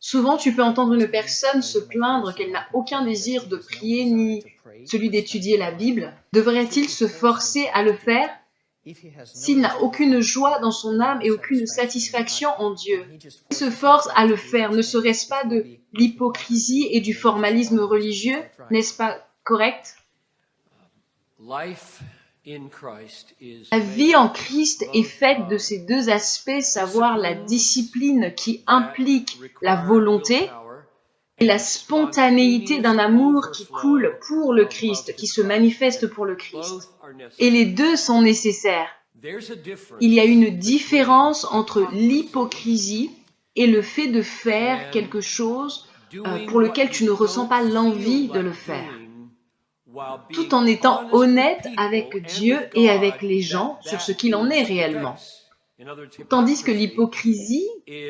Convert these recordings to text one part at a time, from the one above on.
Souvent, tu peux entendre une personne se plaindre qu'elle n'a aucun désir de prier ni celui d'étudier la Bible. Devrait-il se forcer à le faire s'il n'a aucune joie dans son âme et aucune satisfaction en Dieu? S'il se force à le faire, ne serait-ce pas de l'hypocrisie et du formalisme religieux? N'est-ce pas correct? La vie en Christ est faite de ces deux aspects, savoir la discipline qui implique la volonté et la spontanéité d'un amour qui coule pour le Christ, qui se manifeste pour le Christ. Et les deux sont nécessaires. Il y a une différence entre l'hypocrisie et le fait de faire quelque chose pour lequel tu ne ressens pas l'envie de le faire, tout en étant honnête avec Dieu et avec les gens sur ce qu'il en est réellement. Tandis que l'hypocrisie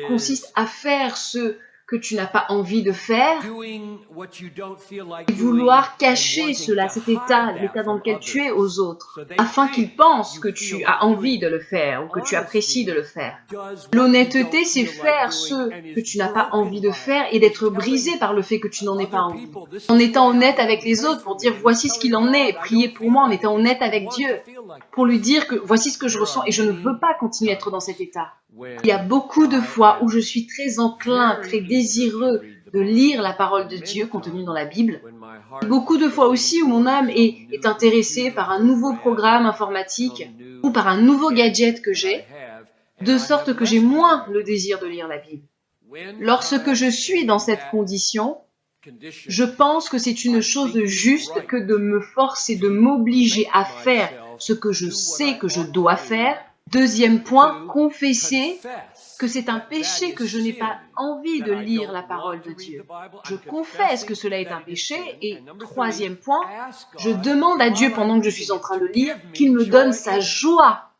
consiste à faire ce que tu n'as pas envie de faire et vouloir cacher cela, cet état, l'état dans lequel tu es aux autres, afin qu'ils pensent que tu as envie de le faire ou que tu apprécies de le faire. L'honnêteté, c'est faire ce que tu n'as pas envie de faire et d'être brisé par le fait que tu n'en aies pas envie. En étant honnête avec les autres pour dire voici ce qu'il en est, priez pour moi, en étant honnête avec Dieu, pour lui dire que voici ce que je ressens et je ne veux pas continuer à être dans cet état. Il y a beaucoup de fois où je suis très enclin, très désireux de lire la parole de Dieu contenue dans la Bible. Beaucoup de fois aussi où mon âme est intéressée par un nouveau programme informatique ou par un nouveau gadget que j'ai, de sorte que j'ai moins le désir de lire la Bible. Lorsque je suis dans cette condition, je pense que c'est une chose juste que de me forcer, de m'obliger à faire ce que je sais que je dois faire. Deuxième point, confesser que c'est un péché que je n'ai pas envie de lire la parole de Dieu. Je confesse que cela est un péché. Et troisième point, je demande à Dieu pendant que je suis en train de lire qu'il me donne sa joie.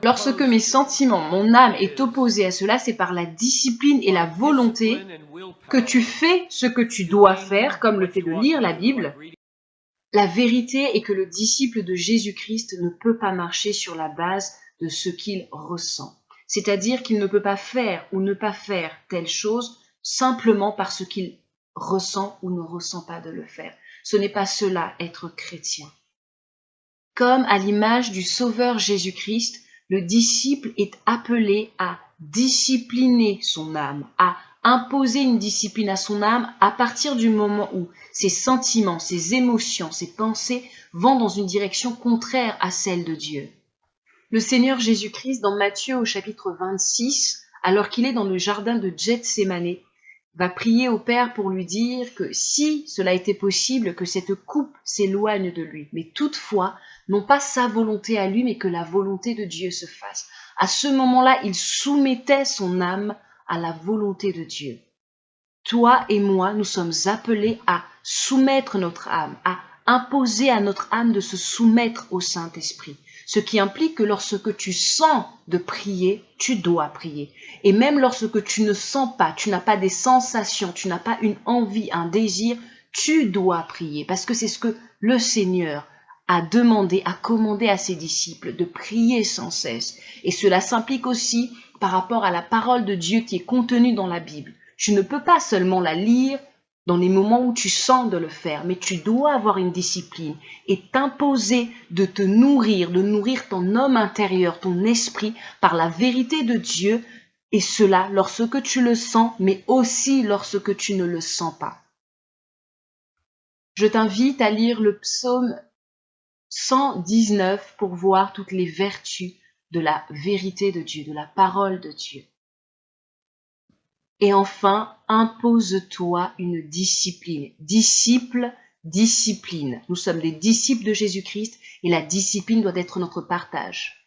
Lorsque mes sentiments, mon âme est opposée à cela, c'est par la discipline et la volonté que tu fais ce que tu dois faire, comme le fait de lire la Bible. La vérité est que le disciple de Jésus-Christ ne peut pas marcher sur la base de ce qu'il ressent. C'est-à-dire qu'il ne peut pas faire ou ne pas faire telle chose simplement parce qu'il ressent ou ne ressent pas de le faire. Ce n'est pas cela, être chrétien. Comme à l'image du Sauveur Jésus-Christ, le disciple est appelé à discipliner son âme, à imposer une discipline à son âme à partir du moment où ses sentiments, ses émotions, ses pensées vont dans une direction contraire à celle de Dieu. Le Seigneur Jésus-Christ, dans Matthieu au chapitre 26, alors qu'il est dans le jardin de Gethsémanée, va prier au Père pour lui dire que si cela était possible, que cette coupe s'éloigne de lui. Mais toutefois, non pas sa volonté à lui, mais que la volonté de Dieu se fasse. À ce moment-là, il soumettait son âme à la volonté de Dieu. Toi et moi, nous sommes appelés à soumettre notre âme, à imposer à notre âme de se soumettre au Saint-Esprit. Ce qui implique que lorsque tu sens de prier, tu dois prier. Et même lorsque tu ne sens pas, tu n'as pas des sensations, tu n'as pas une envie, un désir, tu dois prier. Parce que c'est ce que le Seigneur a demandé, a commandé à ses disciples, de prier sans cesse. Et cela s'implique aussi par rapport à la parole de Dieu qui est contenue dans la Bible. Tu ne peux pas seulement la lire dans les moments où tu sens de le faire, mais tu dois avoir une discipline et t'imposer de te nourrir, de nourrir ton homme intérieur, ton esprit par la vérité de Dieu, et cela lorsque tu le sens, mais aussi lorsque tu ne le sens pas. Je t'invite à lire le psaume 119 pour voir toutes les vertus de la vérité de Dieu, de la parole de Dieu. Et enfin, impose-toi une discipline. Disciple, discipline. Nous sommes des disciples de Jésus-Christ et la discipline doit être notre partage.